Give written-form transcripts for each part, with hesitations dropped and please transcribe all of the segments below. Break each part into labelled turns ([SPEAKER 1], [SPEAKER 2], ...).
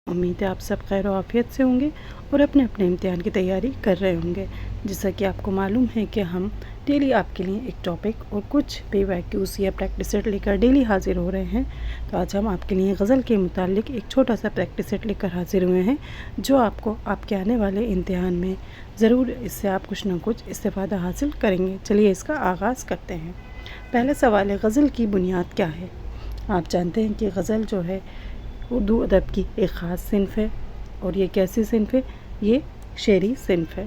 [SPEAKER 1] امید ہے آپ سب خیر و عافیت سے ہوں گے اور اپنے اپنے امتحان کی تیاری کر رہے ہوں گے۔ جیسا کہ آپ کو معلوم ہے کہ ہم ڈیلی آپ کے لیے ایک ٹاپک اور کچھ PYQs یا پریکٹس سیٹ لے کر ڈیلی حاضر ہو رہے ہیں، تو آج ہم آپ کے لیے غزل کے متعلق ایک چھوٹا سا پریکٹس سیٹ لے کر حاضر ہوئے ہیں، جو آپ کو آپ کے آنے والے امتحان میں ضرور اس سے آپ کچھ نہ کچھ استفادہ حاصل کریں گے۔ چلیے اس کا آغاز کرتے ہیں۔ پہلا سوال ہے، غزل کی بنیاد کیا ہے؟ آپ جانتے ہیں کہ غزل جو ہے اردو ادب کی ایک خاص صنف ہے، اور یہ کیسی صنف ہے؟ یہ شعری صنف ہے۔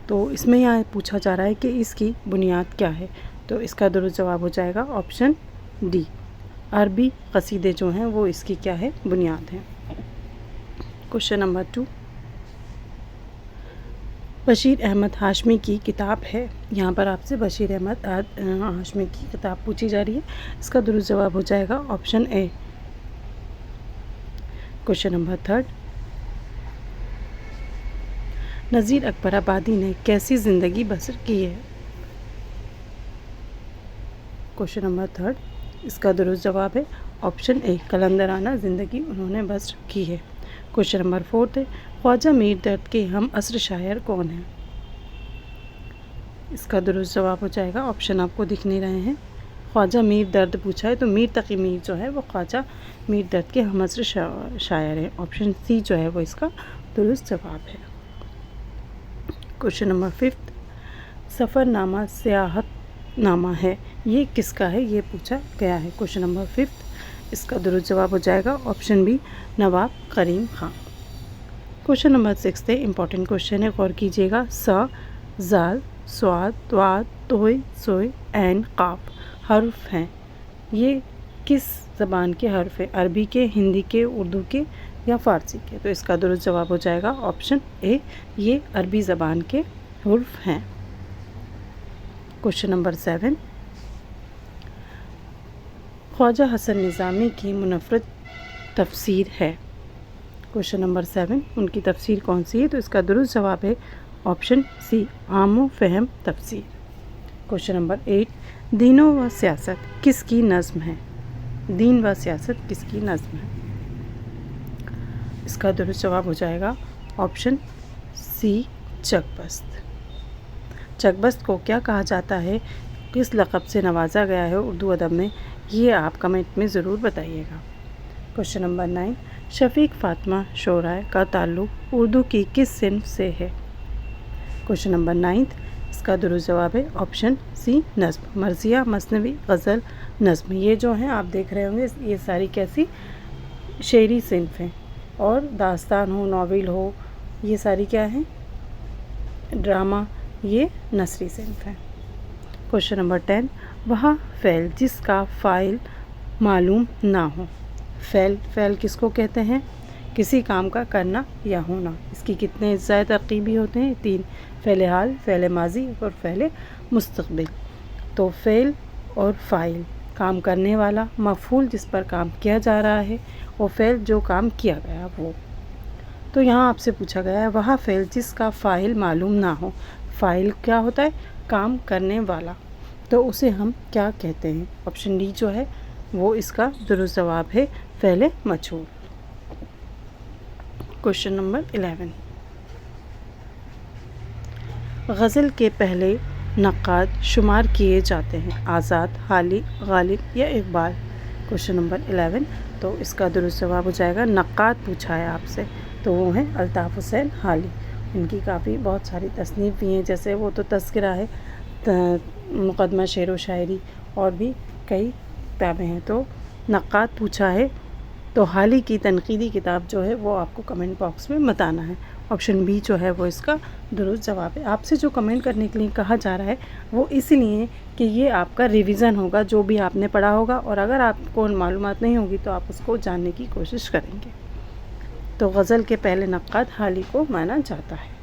[SPEAKER 1] تو اس میں یہاں پوچھا جا رہا ہے کہ اس کی بنیاد کیا ہے، تو اس کا درست جواب ہو جائے گا آپشن ڈی، عربی قصیدے جو ہیں وہ اس کی کیا ہے؟ بنیاد ہیں۔ کوشچن نمبر 2، بشیر احمد ہاشمی کی کتاب ہے۔ یہاں پر آپ سے بشیر احمد ہاشمی کی کتاب پوچھی جا رہی ہے، اس کا درست جواب ہو جائے گا آپشن اے۔ کوشچن نمبر 3، نذیر اکبر آبادی نے کیسی زندگی بسر کی ہے؟ کوشچن نمبر 3، اس کا درست جواب ہے آپشن اے، قلندرانہ زندگی انہوں نے بسر کی ہے۔ کوشچن نمبر 4 ہے، خواجہ میر درد کے ہم عصر شاعر کون ہیں؟ اس کا درست جواب ہو جائے گا، آپشن آپ کو دکھ نہیں رہے ہیں، خواجہ میر درد پوچھا ہے تو میر تقی میر جو ہے وہ خواجہ میر درد کے ہم عصر شاعر ہیں۔ آپشن سی جو ہے وہ اس کا درست جواب ہے۔ کوشچن نمبر 5، سفر نامہ سیاحت نامہ ہے، یہ کس کا ہے؟ یہ پوچھا گیا ہے۔ کوشچن نمبر 5، اس کا درست جواب ہو جائے گا option be, Nawab cream Khan. Question number 6 ہے، امپورٹنٹ کوشچن ہے، غور کیجیے گا۔ سا، زال، صاد، طاء، طوء، ثوء، عین، قاف حرف ہیں، یہ کس زبان کے حرف ہیں؟ عربی کے، ہندی کے، اردو کے یا فارسی کے؟ تو اس کا درست جواب ہو جائے گا آپشن اے، یہ عربی زبان کے حروف ہیں۔ کوشچن نمبر 7، خواجہ حسن نظامی کی منفرد تفسیر ہے۔ کوشچن نمبر 7، ان کی تفسیر کون سی ہے؟ تو اس کا درست جواب ہے آپشن سی، عام و فہم تفسیر۔ کوشچن نمبر 8، دین و سیاست کس کی نظم ہے؟ دین و سیاست کس کی نظم ہے؟ اس کا درست جواب ہو جائے گا آپشن سی، چک بست کو کیا کہا جاتا ہے؟ کس لقب سے نوازا گیا ہے اردو ادب میں؟ یہ آپ کمنٹ میں ضرور بتائیے گا۔ کوشچن نمبر 9، شفیق فاطمہ شورائے کا تعلق اردو کی کس صنف سے ہے؟ کوشچن نمبر 9، اس کا درست جواب ہے آپشن سی، نظم، مرثیہ، مثنوی، غزل، نظم۔ یہ جو ہیں آپ دیکھ رہے ہوں گے، یہ ساری کیسی شعری صنف ہیں، اور داستان ہو، ناول ہو، یہ ساری کیا ہیں؟ ڈرامہ، یہ نثری صنف ہیں۔ کوشچن نمبر 10، وہ فعل جس کا فاعل معلوم نہ ہو۔ فعل کس کو کہتے ہیں؟ کسی کام کا کرنا یا ہونا۔ اس کی کتنے اجزاء ترکیبی ہوتے ہیں؟ 3، فعل حال، فعل ماضی اور فعل مستقبل۔ تو فعل اور فاعل، کام کرنے والا، مفعول جس پر کام کیا جا رہا ہے، اور فعل جو کام کیا گیا وہ۔ تو یہاں آپ سے پوچھا گیا ہے، وہ فعل جس کا فاعل معلوم نہ ہو۔ فاعل کیا ہوتا ہے؟ کام کرنے والا، تو اسے ہم کیا کہتے ہیں؟ آپشن ڈی جو ہے وہ اس کا درست جواب ہے، فعل مجہول۔ کوشچن نمبر 11، غزل کے پہلے نقاد شمار کیے جاتے ہیں، آزاد، حالی، غالب یا اقبال؟ کوشچن نمبر 11، تو اس کا درست جواب ہو جائے گا، نقاد پوچھا ہے آپ سے تو وہ ہیں الطاف حسین حالی۔ ان کی کافی بہت ساری تصنیف بھی ہیں، جیسے وہ تو تذکرہ ہے، مقدمہ شعر و شاعری، اور بھی کئی کتابیں ہیں۔ تو نقاد پوچھا ہے تو حالی کی تنقیدی کتاب جو ہے وہ آپ کو کمنٹ باکس میں بتانا ہے۔ آپشن بی جو ہے وہ اس کا درست جواب ہے۔ آپ سے جو کمنٹ کرنے کے لیے کہا جا رہا ہے وہ اس لیے کہ یہ آپ کا ریویژن ہوگا، جو بھی آپ نے پڑھا ہوگا، اور اگر آپ کو معلومات نہیں ہوگی تو آپ اس کو جاننے کی کوشش کریں گے۔ تو غزل کے پہلے نقاد حالی کو مانا جاتا ہے۔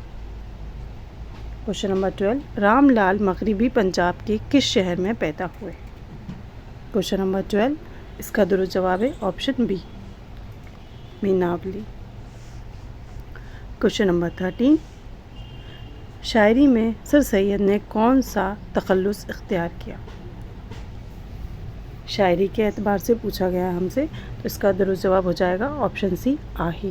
[SPEAKER 1] کوشچن نمبر 12، رام لال مغربی پنجاب کے کس شہر میں پیدا ہوئے؟ کوشچن نمبر 12، اس کا درست جواب ہے آپشن بی، میناولی۔ کوشچن نمبر 13، شاعری میں سر سید نے کون سا تخلص اختیار کیا؟ شاعری کے اعتبار سے پوچھا گیا ہم سے، تو اس کا درست جواب ہو جائے گا آپشن سی، آہی۔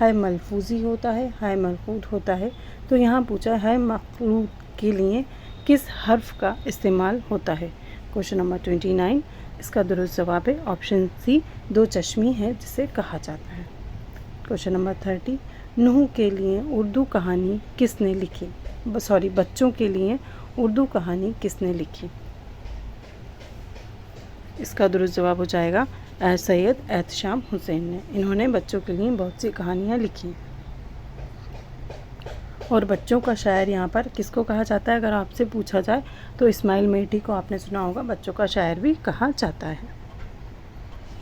[SPEAKER 1] ہے ملفوظی ہوتا ہے، ہے ملفوظ ہوتا ہے. تو یہاں پوچھا ہے مخلوط کے لیے کس حرف کا استعمال ہوتا ہے. Question number 29. اس کا درست جواب ہے آپشن سی، دو چشمی ہے جسے کہا جاتا ہے. Question number 30. نوح کے لیے اردو کہانی کس نے لکھی؟ بچوں کے لیے اردو کہانی کس نے لکھی؟ اس کا درست جواب ہو جائے گا سید احتشام حسین نے. انہوں نے بچوں کے لیے بہت سی کہانیاں لکھی. اور بچوں کا شاعر یہاں پر کس کو کہا جاتا ہے؟ اگر آپ سے پوچھا جائے تو اسماعیل میٹھی کو آپ نے سنا ہوگا بچوں کا شاعر بھی کہا جاتا ہے.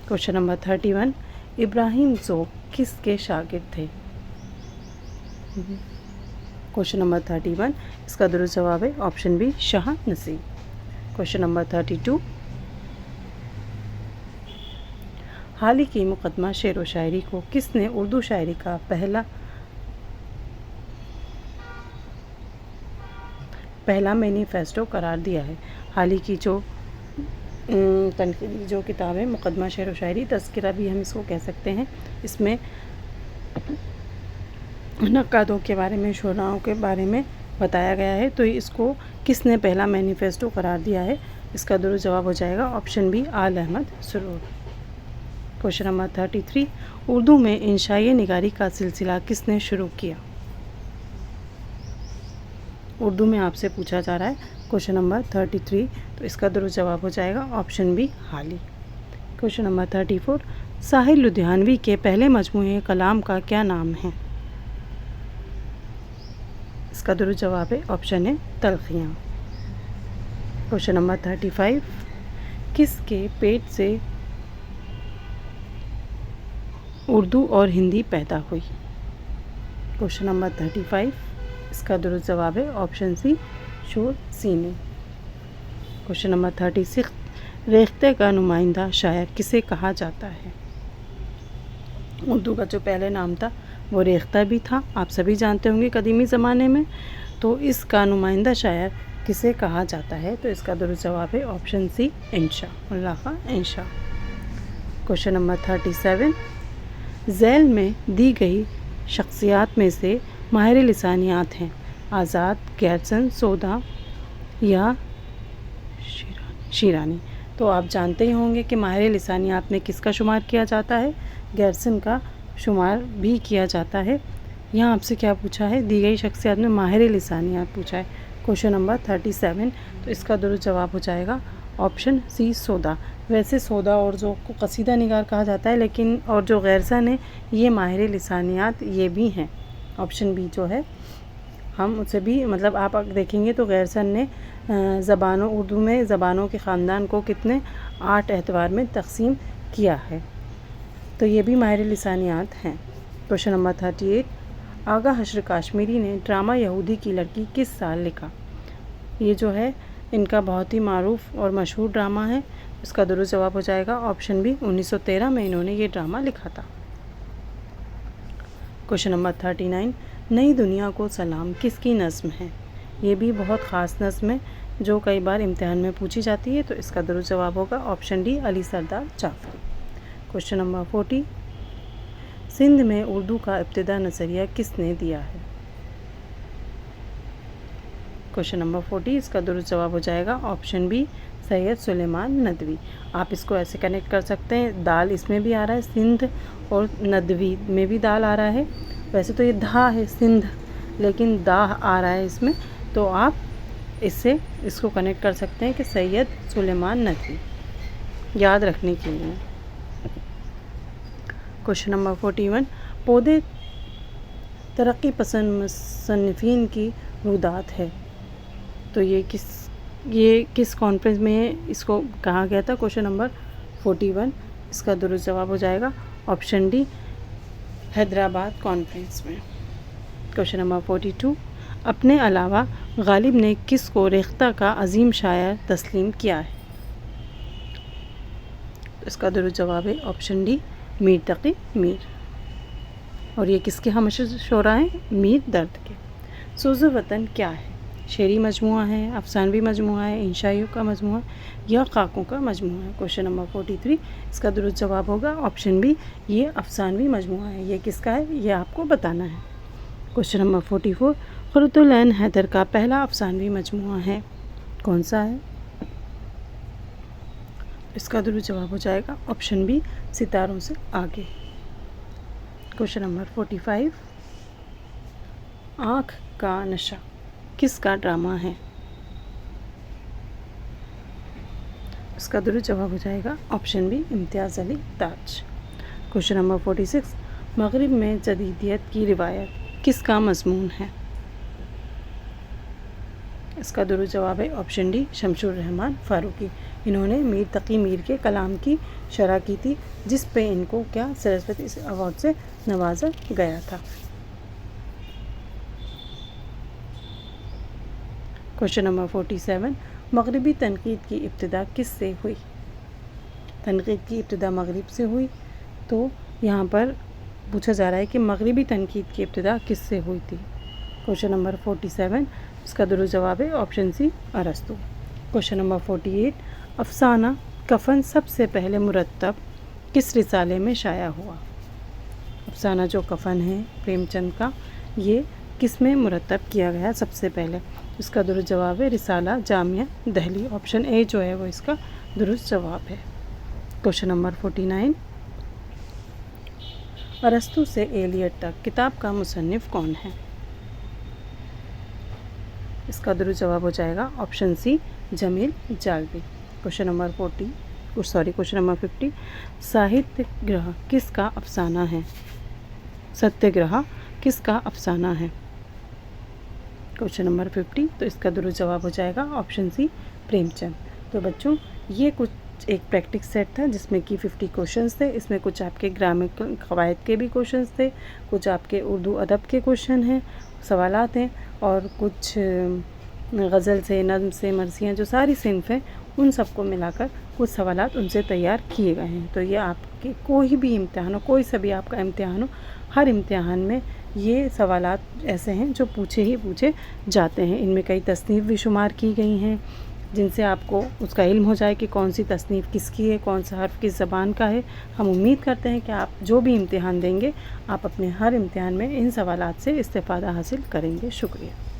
[SPEAKER 1] Question number 31. ابراہیم ذوق کس کے شاگرد تھے؟ Question number 31. اس کا درست جواب ہے option B, Shah Naseer. Question number 32. حال ہی کی مقدمہ شعر و شاعری کو کس نے اردو شاعری کا پہلا مینیفیسٹو قرار دیا ہے؟ حال ہی کی تنقیدی جو کتاب ہے مقدمہ شعر و شاعری، تذکرہ بھی ہم اس کو کہہ سکتے ہیں، اس میں نقادوں کے بارے میں، شعراءوں کے بارے میں بتایا گیا ہے. تو اس کو کس نے پہلا مینیفیسٹو قرار دیا ہے؟ اس کا درست جواب ہو جائے گا option B, Aal Ahmad Suroor. Question number 33. Urdu میں انشائی نگاری کا سلسلہ کس نے شروع کیا؟ اردو میں آپ سے پوچھا جا رہا ہے کوشچن نمبر 33. تو اس کا درست جواب ہو جائے گا آپشن بی، حالی. Question number 34. ساحر لدھیانوی کے پہلے مجموعے کلام کا کیا نام ہے؟ اس کا درست جواب ہے option A, Talkhiyan. Question number 35. کس کے پیٹ سے اردو اور ہندی پیدا ہوئی؟ Question number 35. اس کا درست جواب ہے آپشن سی، شور سینی. Question number 36. ریختہ کا نمائندہ شاعر کسے کہا جاتا ہے؟ اردو کا جو پہلے نام تھا وہ ریختہ بھی تھا، آپ سبھی جانتے ہوں گے قدیمی زمانے میں. تو اس کا نمائندہ شاعر کسے کہا جاتا ہے؟ تو اس کا درست جواب ہے آپشن سی، انشا، اللہ خان انشا. Question number 37. ذیل میں دی گئی شخصیات میں سے ماہر لسانیات ہیں آزاد، گیرسن، سودا یا شیرانی. تو آپ جانتے ہی ہوں گے کہ ماہر لسانیات میں کس کا شمار کیا جاتا ہے؟ گیرسن کا شمار بھی کیا جاتا ہے. یہاں آپ سے کیا پوچھا ہے؟ دی گئی شخصیات میں ماہر لسانیات پوچھا ہے. Question number 37. تو اس کا درست جواب ہو جائے گا آپشن سی، سودا. ویسے سودا اور ذوق کو قصیدہ نگار کہا جاتا ہے، لیکن اور جو غیرسن ہے یہ ماہر لسانیات یہ بھی ہیں. آپشن بی جو ہے ہم اسے بھی مطلب آپ دیکھیں گے تو غیرسن نے اردو میں زبانوں کے خاندان کو کتنے 8 اعتبار میں تقسیم کیا ہے، تو یہ بھی ماہر لسانیات ہیں. Question number 38. آغا حشر کاشمیری نے ڈرامہ یہودی کی لڑکی کس سال لکھا؟ یہ جو ہے ان کا بہت ہی معروف اور مشہور ڈرامہ ہے. اس کا درست جواب ہو جائے گا آپشن بی، 1913 میں انہوں نے یہ ڈرامہ لکھا تھا. Question number 39. نئی دنیا کو سلام کس کی نظم ہے؟ یہ بھی بہت خاص نظم ہے جو کئی بار امتحان میں پوچھی جاتی ہے. تو اس کا درست جواب ہوگا option D, Ali Sardar Jafri. Question number 40. Sindh میں اردو کا ابتدا نظریہ کس نے دیا ہے؟ Question number 40. اس کا درست جواب ہو جائے گا آپشن بی، سید سلیمان ندوی. آپ اس کو ایسے کنیکٹ کر سکتے ہیں، دال اس میں بھی آ رہا ہے سندھ اور ندوی میں بھی دال آ رہا ہے. ویسے تو یہ دھا ہے سندھ، لیکن داہ آ رہا ہے اس میں، تو آپ اس کو کنیکٹ کر سکتے ہیں کہ سید سلیمان ندوی، یاد رکھنے کے لیے. Question number 41. پودے ترقی پسند مصنفین کی رویداد ہے، تو یہ کس کانفرنس میں اس کو کہا گیا تھا؟ Question number 41. اس کا درست جواب ہو جائے گا آپشن ڈی، حیدرآباد کانفرنس میں. Question number 42. اپنے علاوہ غالب نے کس کو ریختہ کا عظیم شاعر تسلیم کیا ہے؟ اس کا درست جواب ہے آپشن ڈی، میر تقی میر. اور یہ کس کے ہم شعراء ہیں؟ میر درد کے. سوز وطن کیا ہے؟ شعری مجموعہ ہے، افسانوی مجموعہ ہے، انشائیوں کا مجموعہ یا خاکوں کا مجموعہ ہے؟ کوشچن نمبر 43، اس کا درست جواب ہوگا آپشن بی، یہ افسانوی مجموعہ ہے۔ یہ کس کا ہے یہ آپ کو بتانا ہے۔ کوشچن نمبر 44، قرۃ العین حیدر کا پہلا افسانوی مجموعہ ہے، کون سا ہے؟ اس کا درست جواب ہو جائے گا آپشن بی، ستاروں سے آگے۔ کوشچن نمبر 45، آنکھ کا نشہ کس کا ڈرامہ ہے؟ اس کا درست جواب ہو جائے گا option be, Imtiaz Ali Taj. Question number 46، مغرب میں جدیدیت کی روایت کس کا مضمون ہے؟ اس کا درست جواب ہے آپشن ڈی، شمس الرحمن فاروقی۔ انہوں نے میر تقی میر کے کلام کی شرح کی تھی، جس پہ ان کو کیا سرسوتی ایوارڈ سے نوازا گیا تھا۔ کوشچن نمبر 47، مغربی تنقید کی ابتدا کس سے ہوئی؟ تنقید کی ابتدا مغرب سے ہوئی، تو یہاں پر پوچھا جا رہا ہے کہ مغربی تنقید کی ابتدا کس سے ہوئی تھی۔ کوشچن نمبر 47، اس کا درست جواب ہے آپشن سی، ارسطو۔ کوشچن نمبر 48، افسانہ کفن سب سے پہلے مرتب کس رسالے میں شائع ہوا؟ افسانہ جو کفن ہے پریم چند کا، یہ کس میں مرتب کیا گیا سب سے پہلے؟ اس کا درست جواب ہے رسالہ جامعہ دہلی، آپشن اے جو ہے وہ اس کا درست جواب ہے۔ کوشچن نمبر 49، ارسطو سے ایلیٹ تک کتاب کا مصنف کون ہے؟ اس کا درست جواب ہو جائے گا آپشن سی، جمیل جالبی۔ کوشچن نمبر 50، ساہتیہ گرہ کس کا افسانہ ہے؟ ستیہ گرہ کس کا افسانہ ہے؟ کوشچن نمبر 50، تو اس کا درست جواب ہو جائے گا آپشن سی، پریم چند۔ تو بچوں یہ کچھ ایک پریکٹس سیٹ تھا جس میں کہ 50 کوشچنس تھے۔ اس میں کچھ آپ کے گرامر قواعد کے بھی کوشچنس تھے، کچھ آپ کے اردو ادب کے کوشچن ہیں، سوالات ہیں، اور کچھ غزل سے، نظم سے، مرثیاں جو ساری صنف ہیں ان سب کو ملا کر کچھ سوالات ان سے تیار کیے گئے ہیں۔ تو یہ آپ کے کوئی بھی امتحان ہو، کوئی سا بھی آپ کا امتحان ہو، ہر امتحان میں یہ سوالات ایسے ہیں جو پوچھے جاتے ہیں۔ ان میں کئی تصنیف بھی شمار کی گئی ہیں جن سے آپ کو اس کا علم ہو جائے کہ کون سی تصنیف کس کی ہے، کون سا حرف کس زبان کا ہے۔ ہم امید کرتے ہیں کہ آپ جو بھی امتحان دیں گے، آپ اپنے ہر امتحان میں ان سوالات سے استفادہ حاصل کریں گے۔ شکریہ۔